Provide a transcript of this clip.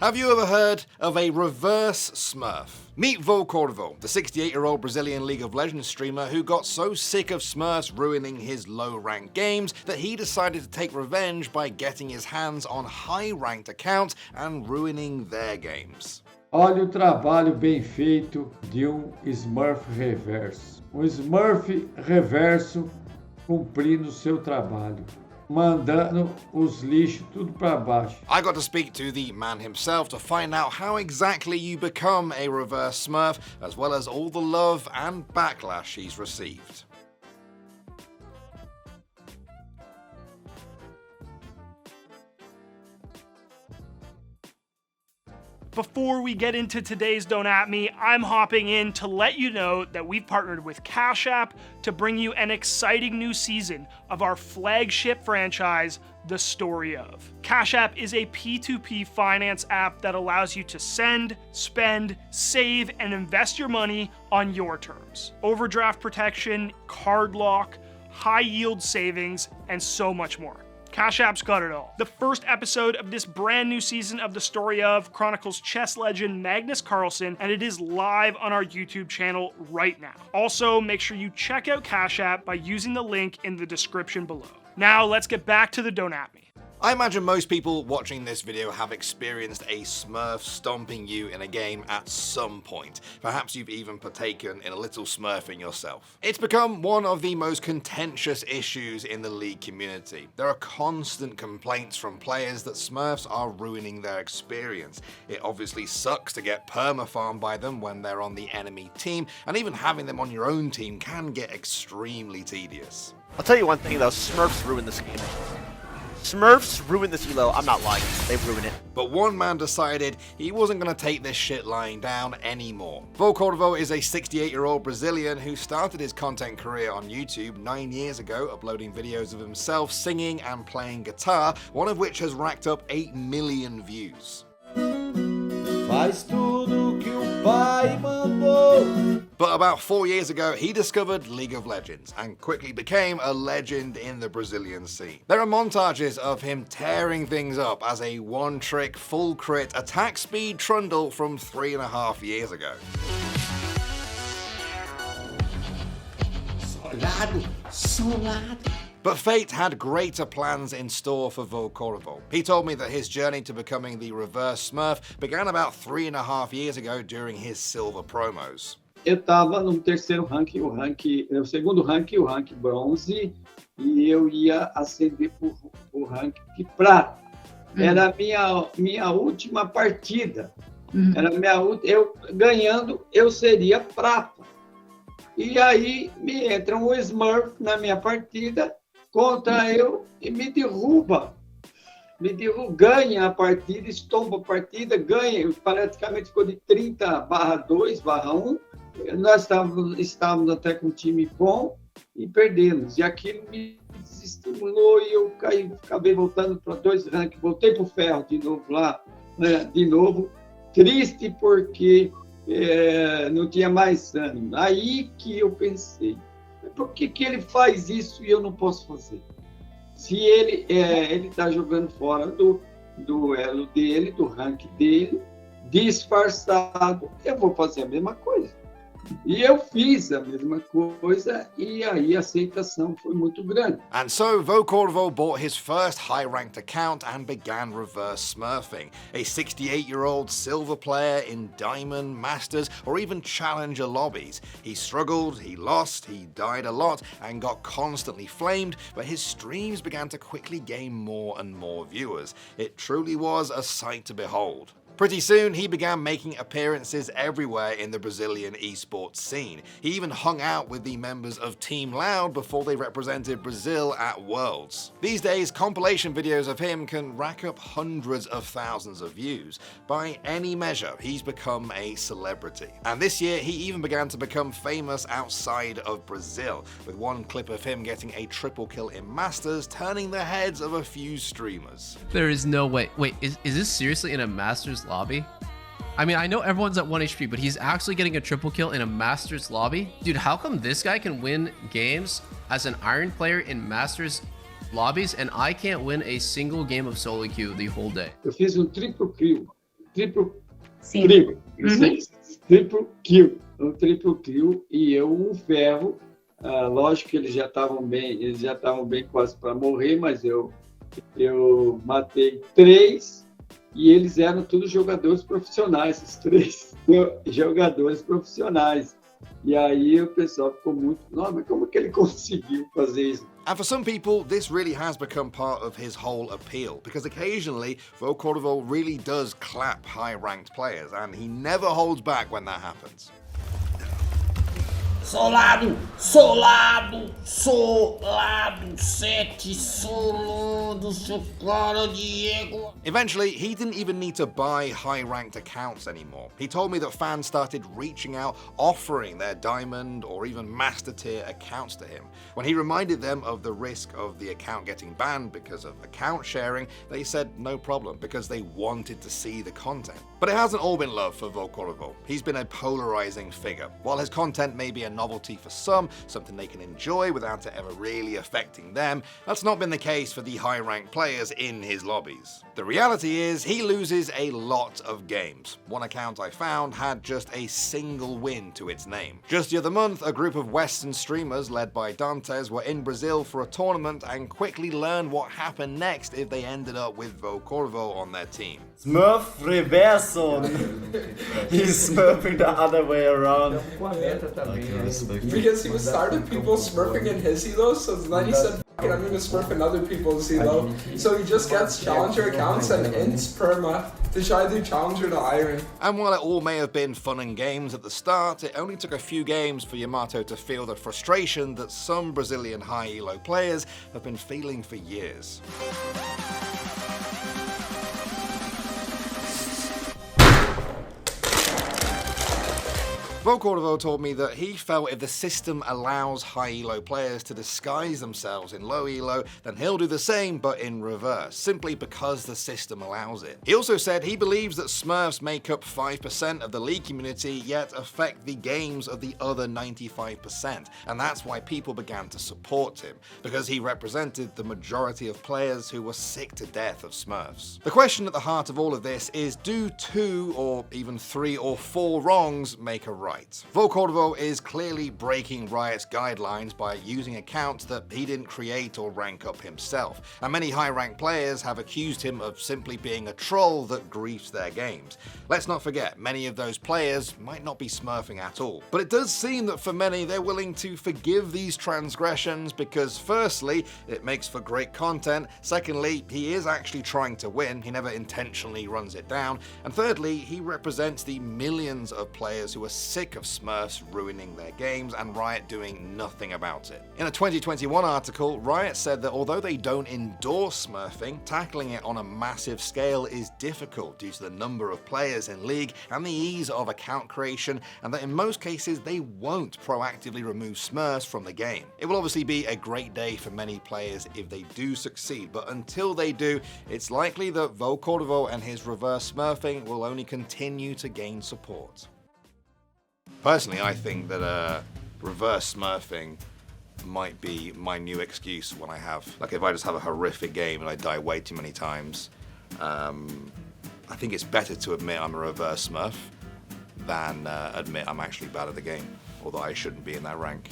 Have you ever heard of a reverse Smurf? Meet Vô Corvo, the 68-year-old Brazilian League of Legends streamer who got so sick of Smurfs ruining his low-ranked games that he decided to take revenge by getting his hands on high-ranked accounts and ruining their games. Olha o trabalho bem feito de Smurf reverso. Smurf reverso cumprindo seu trabalho, mandando os lixos tudo para baixo. I got to speak to the man himself to find out how exactly you become a reverse Smurf, as well as all the love and backlash he's received. Before we get into today's Don't At Me, I'm hopping in to let you know that we've partnered with Cash App to bring you an exciting new season of our flagship franchise, The Story Of. Cash App is a P2P finance app that allows you to send, spend, save, and invest your money on your terms. Overdraft protection, card lock, high yield savings, and so much more. Cash App's got it all. The first episode of this brand new season of The Story Of chronicles chess legend Magnus Carlsen, and it is live on our YouTube channel right now. Also, make sure you check out Cash App by using the link in the description below. Now, let's get back to the Don't At Me. I imagine most people watching this video have experienced a Smurf stomping you in a game at some point. Perhaps you've even partaken in a little smurfing yourself. It's become one of the most contentious issues in the League community. There are constant complaints from players that Smurfs are ruining their experience. It obviously sucks to get perma-farmed by them when they're on the enemy team, and even having them on your own team can get extremely tedious. I'll tell you one thing though, Smurfs ruin this game. Smurfs ruin this elo, I'm not lying, they ruin it. But one man decided he wasn't going to take this shit lying down anymore. Vô Corvo is a 68-year-old Brazilian who started his content career on YouTube 9 years ago, uploading videos of himself singing and playing guitar, one of which has racked up 8 million views. Faz tudo que o pai mandou. But about 4 years ago, he discovered League of Legends and quickly became a legend in the Brazilian scene. There are montages of him tearing things up as a one-trick, full-crit, attack speed trundle from 3.5 years ago. Solado. But fate had greater plans in store for Vô Corvo. He told me that his journey to becoming the reverse Smurf began about 3.5 years ago during his silver promos. Eu estava no terceiro rank, o segundo rank, o rank bronze, e eu ia ascender para o rank de prata. Era a minha última partida. Era eu ganhando, eu seria prata. E aí me entra um Smurf na minha partida contra eu e me derruba. Ganha a partida, estompa a partida, ganha. Praticamente ficou de 30/2/1. Nós estávamos até com um time bom e perdemos. E aquilo me desestimulou e eu acabei voltando para 2 ranks. Voltei para o ferro de novo lá, né? De novo. Triste porque não tinha mais ânimo. Aí que eu pensei, por que ele faz isso e eu não posso fazer? Se ele está jogando fora do elo dele, do rank dele, disfarçado, eu vou fazer a mesma coisa. E eu fiz a mesma coisa e aí a aceitação foi muito grande. And so Vô Corvo bought his first high-ranked account and began reverse smurfing. A 68-year-old silver player in Diamond, Masters, or even Challenger lobbies. He struggled, he lost, he died a lot, and got constantly flamed, but his streams began to quickly gain more and more viewers. It truly was a sight to behold. Pretty soon, he began making appearances everywhere in the Brazilian esports scene. He even hung out with the members of Team Loud before they represented Brazil at Worlds. These days, compilation videos of him can rack up hundreds of thousands of views. By any measure, he's become a celebrity. And this year, he even began to become famous outside of Brazil, with one clip of him getting a triple kill in Masters, turning the heads of a few streamers. There is no way. Wait, is this seriously in a Masters lobby? I mean, I know everyone's at 1 HP, but he's actually getting a triple kill in a Masters lobby? Dude, how come this guy can win games as an Iron player in Masters lobbies and I can't win a single game of solo queue the whole day? Eu fiz um triplo kill triple, Sim. triple kill. Um triple kill e eu um ferro. Lógico que eles já estavam bem quase para morrer, mas eu matei 3 e eles eram todos jogadores profissionais, esses 3 jogadores profissionais. E aí o pessoal ficou muito, não, mas como que ele conseguiu fazer isso? And for some people, this really has become part of his whole appeal, because occasionally, Vô Corvo really does clap high-ranked players, and he never holds back when that happens. Solado, 7 solo do seu cara, Diego. Eventually, he didn't even need to buy high-ranked accounts anymore. He told me that fans started reaching out, offering their diamond or even master tier accounts to him. When he reminded them of the risk of the account getting banned because of account sharing, they said no problem, because they wanted to see the content. But it hasn't all been love for Vô Corvo. He's been a polarizing figure. While his content may be a novelty for some, something they can enjoy without it ever really affecting them, that's not been the case for the high-ranked players in his lobbies. The reality is, he loses a lot of games. One account I found had just a single win to its name. Just the other month, a group of Western streamers led by Dantes were in Brazil for a tournament and quickly learned what happened next if they ended up with Vô Corvo on their team. Smurf reverso. He's smurfing the other way around. Because he was tired of people smurfing in his elo, so then he said, "Fuck it, I'm gonna smurf in other people's elo." So he just gets challenger accounts and ints perma to try to do challenger to Iron. And while it all may have been fun and games at the start, it only took a few games for Yamato to feel the frustration that some Brazilian high elo players have been feeling for years. Vô Corvo told me that he felt if the system allows high elo players to disguise themselves in low elo, then he'll do the same but in reverse, simply because the system allows it. He also said he believes that Smurfs make up 5% of the League community, yet affect the games of the other 95%, and that's why people began to support him, because he represented the majority of players who were sick to death of Smurfs. The question at the heart of all of this is, do 2 or even 3 or 4 wrongs make a right? Vô Corvo is clearly breaking Riot's guidelines by using accounts that he didn't create or rank up himself, and many high-ranked players have accused him of simply being a troll that griefs their games. Let's not forget, many of those players might not be smurfing at all, but it does seem that for many they're willing to forgive these transgressions because firstly, it makes for great content, secondly, he is actually trying to win, he never intentionally runs it down, and thirdly, he represents the millions of players who are sick of Smurfs ruining their games and Riot doing nothing about it. In a 2021 article, Riot said that although they don't endorse smurfing, tackling it on a massive scale is difficult due to the number of players in League and the ease of account creation, and that in most cases they won't proactively remove Smurfs from the game. It will obviously be a great day for many players if they do succeed, but until they do, it's likely that Vô Corvo and his reverse smurfing will only continue to gain support. Personally, I think that reverse smurfing might be my new excuse when I have, like if I just have a horrific game and I die way too many times, I think it's better to admit I'm a reverse smurf than admit I'm actually bad at the game, although I shouldn't be in that rank.